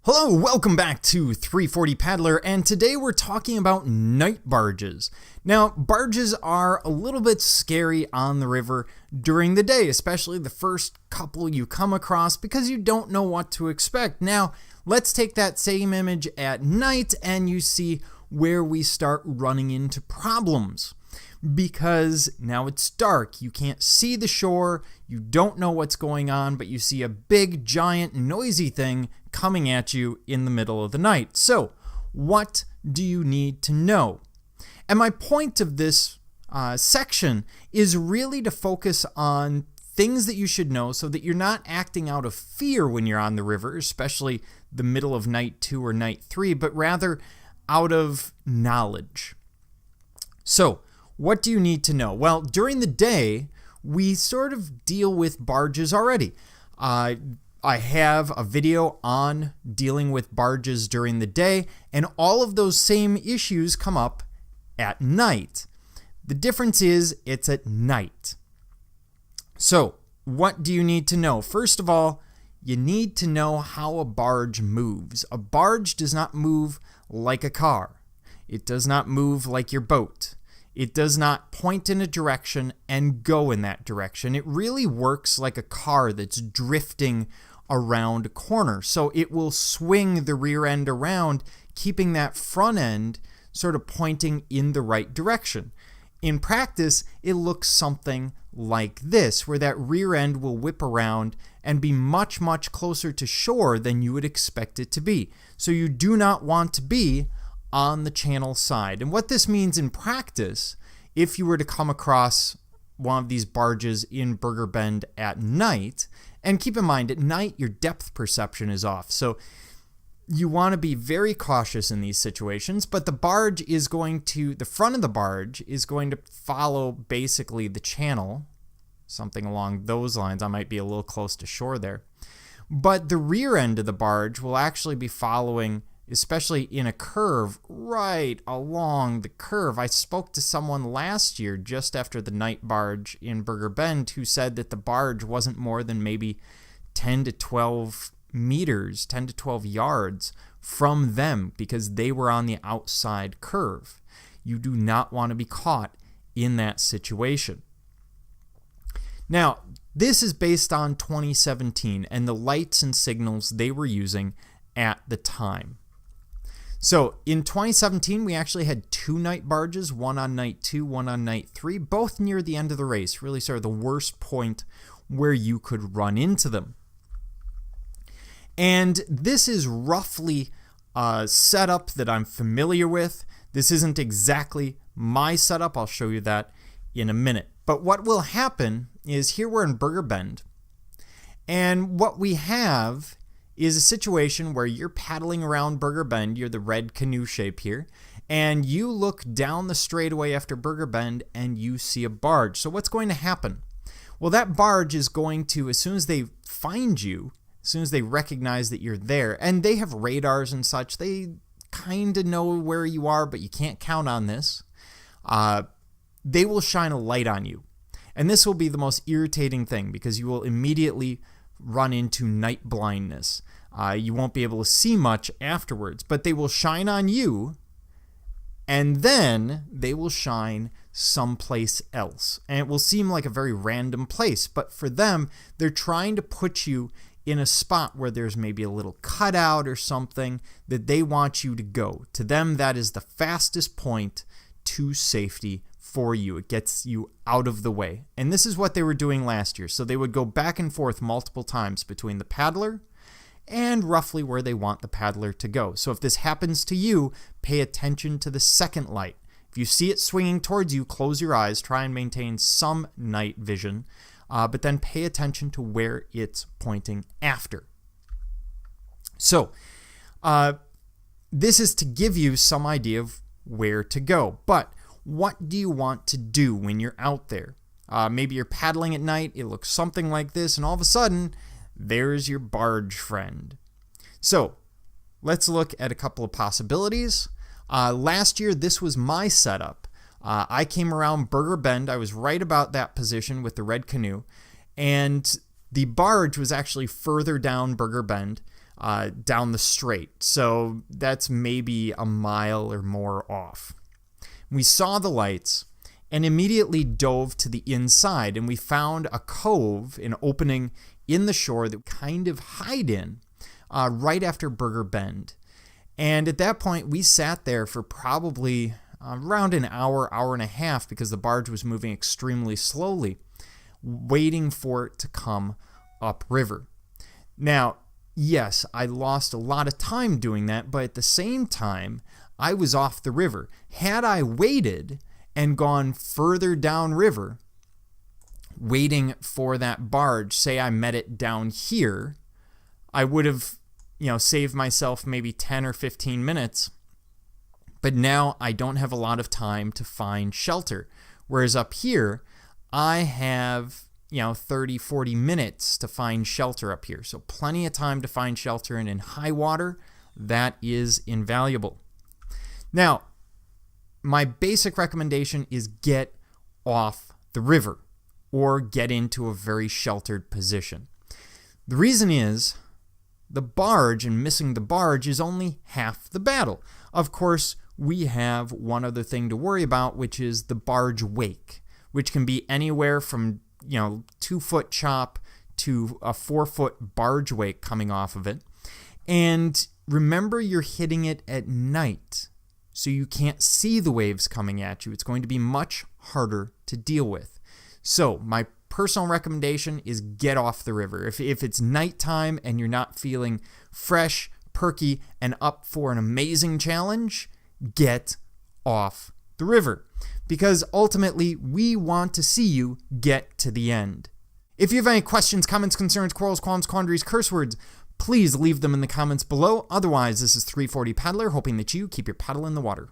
Hello, welcome back to 340 Paddler, and today we're talking about night barges. Now, barges are a little bit scary on the river during the day, especially the first couple you come across because you don't know what to expect. Now, let's take that same image at night and you see where we start running into problems. Because now it's dark, you can't see the shore, you don't know what's going on, but you see a big, giant, noisy thing coming at you in the middle of the night. So, what do you need to know? And my point of this section is really to focus on things that you should know so that you're not acting out of fear when you're on the river, especially the middle of night 2 or night 3, but rather out of knowledge. So, what do you need to know? Well, during the day, we sort of deal with barges already. I have a video on dealing with barges during the day, and all of those same issues come up at night. The difference is it's at night. So, what do you need to know? First of all, you need to know how a barge moves. A barge does not move like a car. It does not move like your boat. It does not point in a direction and go in that direction. It really works like a car that's drifting around a corner. So it will swing the rear end around, keeping that front end sort of pointing in the right direction. In practice, it looks something like this, where that rear end will whip around and be much, much closer to shore than you would expect it to be. So you do not want to be on the channel side. And what this means in practice, if you were to come across one of these barges in Burger Bend at night, and keep in mind at night your depth perception is off, so you want to be very cautious in these situations, but the front of the barge is going to follow basically the channel, something along those lines. I might be a little close to shore there. But the rear end of the barge will actually be following, especially in a curve, right along the curve. I spoke to someone last year just after the night barge in Burger Bend who said that the barge wasn't more than maybe 10 to 12 meters, 10 to 12 yards from them because they were on the outside curve. You do not want to be caught in that situation. Now, this is based on 2017 and the lights and signals they were using at the time. So in 2017, we actually had 2 night barges, one on night 2, one on night 3, both near the end of the race, really sort of the worst point where you could run into them. And this is roughly a setup that I'm familiar with. This isn't exactly my setup. I'll show you that in a minute. But what will happen is here we're in Burger Bend, and what we have is a situation where you're paddling around Burger Bend, you're the red canoe shape here, and you look down the straightaway after Burger Bend and you see a barge. So what's going to happen? Well, that barge is going to, as soon as they find you, as soon as they recognize that you're there, and they have radars and such, they kind of know where you are, but you can't count on this, they will shine a light on you. And this will be the most irritating thing because you will immediately run into night blindness. You won't be able to see much afterwards, but they will shine on you and then they will shine someplace else. And it will seem like a very random place, but for them, they're trying to put you in a spot where there's maybe a little cutout or something that they want you to go. To them, that is the fastest point to safety for you. It gets you out of the way. And this is what they were doing last year. So they would go back and forth multiple times between the paddler and roughly where they want the paddler to go. So if this happens to you, pay attention to the second light. If you see it swinging towards you, close your eyes, try and maintain some night vision, but then pay attention to where it's pointing after. So this is to give you some idea of where to go. But what do you want to do when you're out there? Maybe you're paddling at night, it looks something like this, and all of a sudden, there's your barge friend. So, let's look at a couple of possibilities. Last year, this was my setup. I came around Burger Bend. I was right about that position with the red canoe, and the barge was actually further down Burger Bend. down the strait. So that's maybe a mile or more off. We saw the lights and immediately dove to the inside, and we found a cove, an opening in the shore that we kind of hide in right after Burger Bend. And at that point, we sat there for probably around an hour, hour and a half, because the barge was moving extremely slowly, waiting for it to come upriver. Now, yes, I lost a lot of time doing that, but at the same time, I was off the river. Had I waited and gone further downriver, waiting for that barge, say I met it down here, I would have, saved myself maybe 10 or 15 minutes. But now I don't have a lot of time to find shelter. Whereas up here, I have, 30, 40 minutes to find shelter up here. So plenty of time to find shelter, and in high water, that is invaluable. Now, my basic recommendation is get off the river or get into a very sheltered position. The reason is the barge, and missing the barge is only half the battle. Of course, we have one other thing to worry about, which is the barge wake, which can be anywhere from 2-foot chop to a 4-foot barge wake coming off of it. And remember, you're hitting it at night, so you can't see the waves coming at you. It's going to be much harder to deal with. So my personal recommendation is get off the river. If it's nighttime and you're not feeling fresh, perky, and up for an amazing challenge, get off the river. Because ultimately, we want to see you get to the end. If you have any questions, comments, concerns, quarrels, qualms, quandaries, curse words, please leave them in the comments below. Otherwise, this is 340 Paddler, hoping that you keep your paddle in the water.